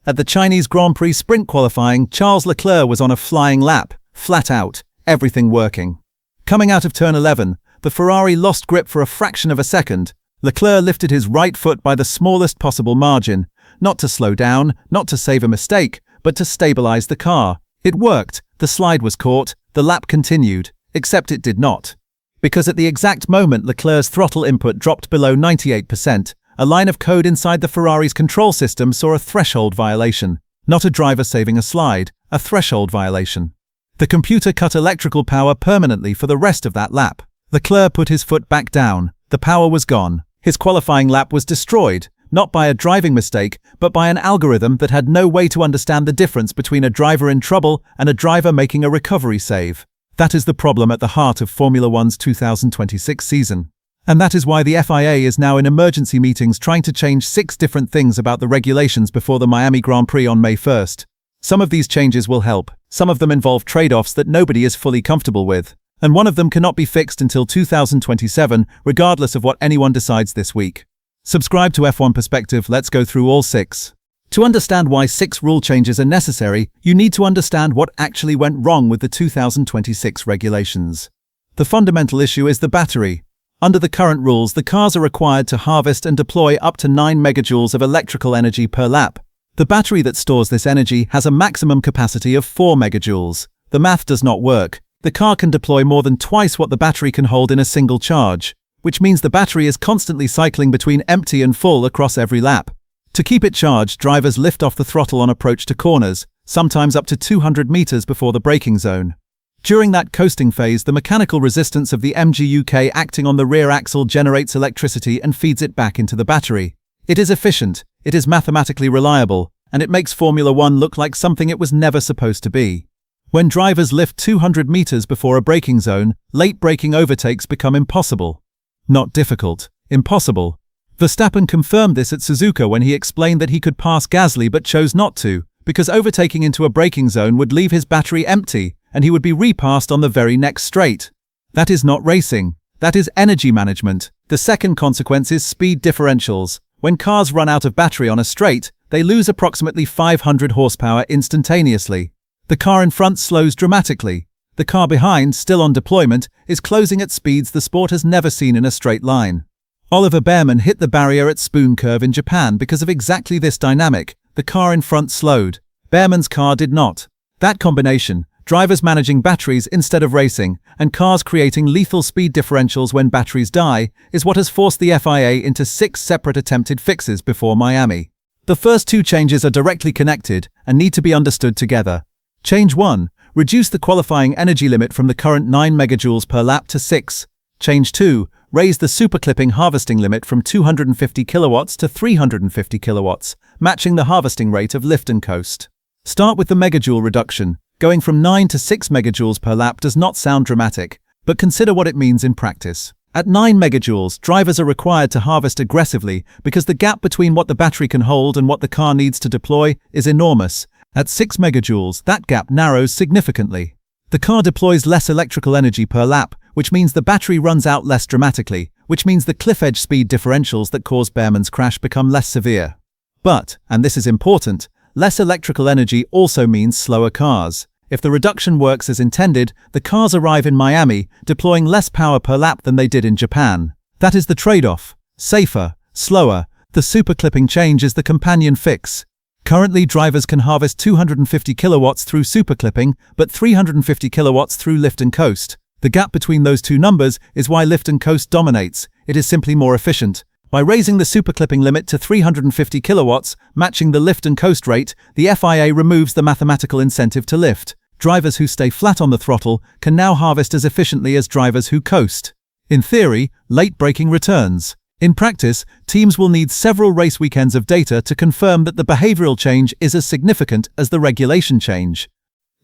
At the Chinese Grand Prix sprint qualifying, Charles Leclerc was on a flying lap, flat out, everything working. Coming out of turn 11, the Ferrari lost grip for a fraction of a second. Leclerc lifted his right foot by the smallest possible margin, not to slow down, not to save a mistake, but to stabilize the car. It worked, the slide was caught, the lap continued, except it did not. Because at the exact moment Leclerc's throttle input dropped below 98%, a line of code inside the Ferrari's control system saw a threshold violation. Not a driver saving a slide, a threshold violation. The computer cut electrical power permanently for the rest of that lap. Leclerc put his foot back down. The power was gone. His qualifying lap was destroyed, not by a driving mistake, but by an algorithm that had no way to understand the difference between a driver in trouble and a driver making a recovery save. That is the problem at the heart of Formula One's 2026 season. And that is why the FIA is now in emergency meetings trying to change 6 different things about the regulations before the Miami Grand Prix on May 1st. Some of these changes will help. Some of them involve trade-offs that nobody is fully comfortable with. And one of them cannot be fixed until 2027, regardless of what anyone decides this week. Subscribe to F1 Perspective, let's go through all 6. To understand why 6 rule changes are necessary, you need to understand what actually went wrong with the 2026 regulations. The fundamental issue is the battery. Under the current rules, the cars are required to harvest and deploy up to 9 megajoules of electrical energy per lap. The battery that stores this energy has a maximum capacity of 4 megajoules. The math does not work. The car can deploy more than twice what the battery can hold in a single charge, which means the battery is constantly cycling between empty and full across every lap. To keep it charged, drivers lift off the throttle on approach to corners, sometimes up to 200 meters before the braking zone. During that coasting phase, the mechanical resistance of the MGUK acting on the rear axle generates electricity and feeds it back into the battery. It is efficient, it is mathematically reliable, and it makes Formula One look like something it was never supposed to be. When drivers lift 200 meters before a braking zone, late braking overtakes become impossible. Not difficult, impossible. Verstappen confirmed this at Suzuka when he explained that he could pass Gasly but chose not to, because overtaking into a braking zone would leave his battery empty, and he would be repassed on the very next straight. That is not racing. That is energy management. The second consequence is speed differentials. When cars run out of battery on a straight, they lose approximately 500 horsepower instantaneously. The car in front slows dramatically. The car behind, still on deployment, is closing at speeds the sport has never seen in a straight line. Oliver Bearman hit the barrier at Spoon Curve in Japan because of exactly this dynamic. The car in front slowed. Bearman's car did not. That combination, drivers managing batteries instead of racing, and cars creating lethal speed differentials when batteries die, is what has forced the FIA into 6 separate attempted fixes before Miami. The first 2 changes are directly connected and need to be understood together. Change 1. Reduce the qualifying energy limit from the current 9 megajoules per lap to 6. Change 2. Raise the superclipping harvesting limit from 250 kilowatts to 350 kilowatts, matching the harvesting rate of lift and coast. Start with the megajoule reduction. Going from 9 to 6 megajoules per lap does not sound dramatic, but consider what it means in practice. At 9 megajoules, drivers are required to harvest aggressively because the gap between what the battery can hold and what the car needs to deploy is enormous. At 6 megajoules, that gap narrows significantly. The car deploys less electrical energy per lap, which means the battery runs out less dramatically, which means the cliff edge speed differentials that caused Bearman's crash become less severe. But, and this is important, less electrical energy also means slower cars. If the reduction works as intended, the cars arrive in Miami, deploying less power per lap than they did in Japan. That is the trade-off. Safer, slower. The superclipping change is the companion fix. Currently, drivers can harvest 250 kilowatts through superclipping, but 350 kilowatts through lift and coast. The gap between those 2 numbers is why lift and coast dominates. It is simply more efficient. By raising the superclipping limit to 350 kilowatts, matching the lift and coast rate, the FIA removes the mathematical incentive to lift. Drivers who stay flat on the throttle can now harvest as efficiently as drivers who coast. In theory, late braking returns. In practice, teams will need several race weekends of data to confirm that the behavioral change is as significant as the regulation change.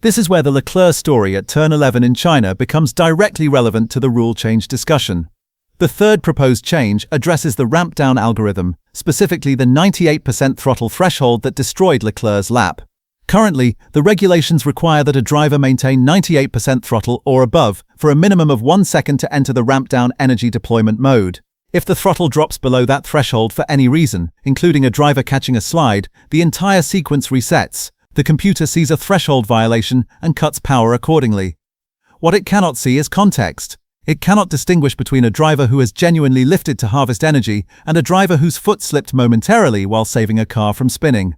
This is where the Leclerc story at turn 11 in China becomes directly relevant to the rule change discussion. The third proposed change addresses the ramp-down algorithm, specifically the 98% throttle threshold that destroyed Leclerc's lap. Currently, the regulations require that a driver maintain 98% throttle or above for a minimum of 1 second to enter the ramp-down energy deployment mode. If the throttle drops below that threshold for any reason, including a driver catching a slide, the entire sequence resets. The computer sees a threshold violation and cuts power accordingly. What it cannot see is context. It cannot distinguish between a driver who has genuinely lifted to harvest energy and a driver whose foot slipped momentarily while saving a car from spinning.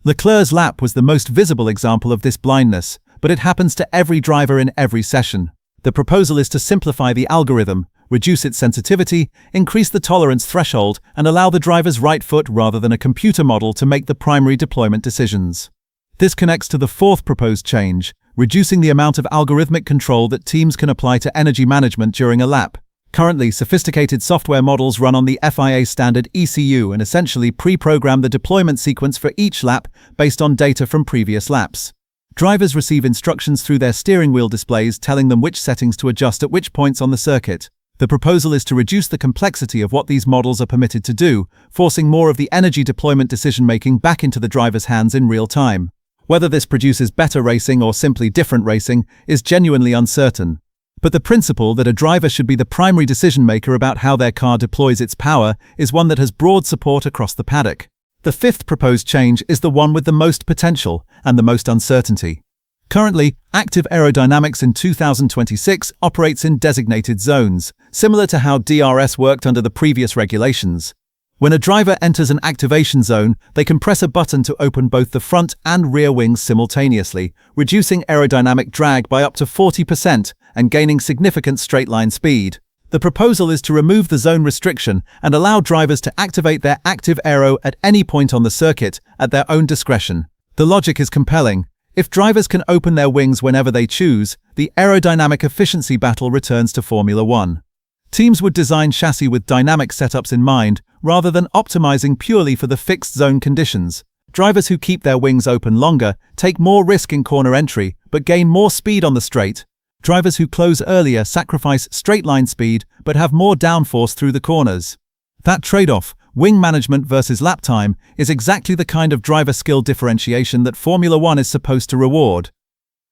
Leclerc's lap was the most visible example of this blindness, but it happens to every driver in every session. The proposal is to simplify the algorithm, reduce its sensitivity, increase the tolerance threshold, and allow the driver's right foot rather than a computer model to make the primary deployment decisions. This connects to the fourth proposed change, reducing the amount of algorithmic control that teams can apply to energy management during a lap. Currently, sophisticated software models run on the FIA standard ECU and essentially pre-program the deployment sequence for each lap based on data from previous laps. Drivers receive instructions through their steering wheel displays telling them which settings to adjust at which points on the circuit. The proposal is to reduce the complexity of what these models are permitted to do, forcing more of the energy deployment decision-making back into the driver's hands in real time. Whether this produces better racing or simply different racing is genuinely uncertain. But the principle that a driver should be the primary decision-maker about how their car deploys its power is one that has broad support across the paddock. The fifth proposed change is the one with the most potential and the most uncertainty. Currently, active aerodynamics in 2026 operates in designated zones, similar to how DRS worked under the previous regulations. When a driver enters an activation zone, they can press a button to open both the front and rear wings simultaneously, reducing aerodynamic drag by up to 40% and gaining significant straight-line speed. The proposal is to remove the zone restriction and allow drivers to activate their active aero at any point on the circuit at their own discretion. The logic is compelling. If drivers can open their wings whenever they choose, the aerodynamic efficiency battle returns to Formula One. Teams would design chassis with dynamic setups in mind, rather than optimizing purely for the fixed zone conditions. Drivers who keep their wings open longer take more risk in corner entry, but gain more speed on the straight. Drivers who close earlier sacrifice straight-line speed, but have more downforce through the corners. That trade-off, wing management versus lap time, is exactly the kind of driver skill differentiation that Formula One is supposed to reward.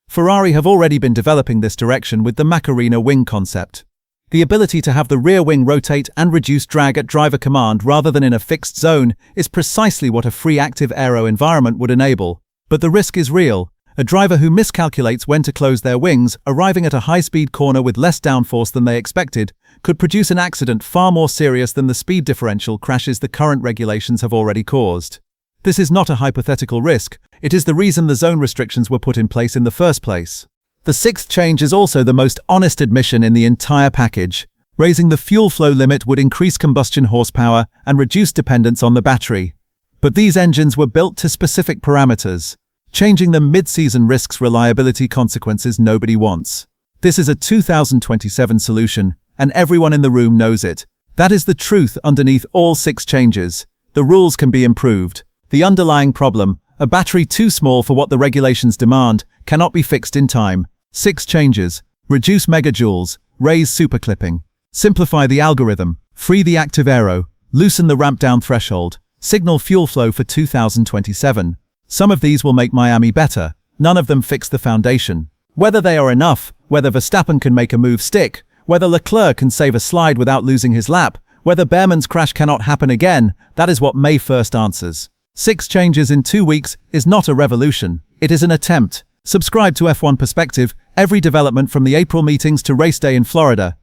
Ferrari have already been developing this direction with the Macarena wing concept. The ability to have the rear wing rotate and reduce drag at driver command rather than in a fixed zone is precisely what a free active aero environment would enable. But the risk is real. A driver who miscalculates when to close their wings, arriving at a high-speed corner with less downforce than they expected, could produce an accident far more serious than the speed differential crashes the current regulations have already caused. This is not a hypothetical risk, it is the reason the zone restrictions were put in place in the first place. The sixth change is also the most honest admission in the entire package. Raising the fuel flow limit would increase combustion horsepower and reduce dependence on the battery. But these engines were built to specific parameters. Changing them mid-season risks reliability consequences nobody wants. This is a 2027 solution, and everyone in the room knows it. That is the truth underneath all six changes. The rules can be improved. The underlying problem, a battery too small for what the regulations demand, cannot be fixed in time. 6 changes. Reduce megajoules, raise superclipping, simplify the algorithm, free the active aero, loosen the ramp down threshold, signal fuel flow for 2027. Some of these will make Miami better. None of them fix the foundation. Whether they are enough, whether Verstappen can make a move stick, whether Leclerc can save a slide without losing his lap, whether Behrman's crash cannot happen again, that is what May 1st answers. 6 changes in 2 weeks is not a revolution. It is an attempt. Subscribe to F1 Perspective, every development from the April meetings to race day in Florida.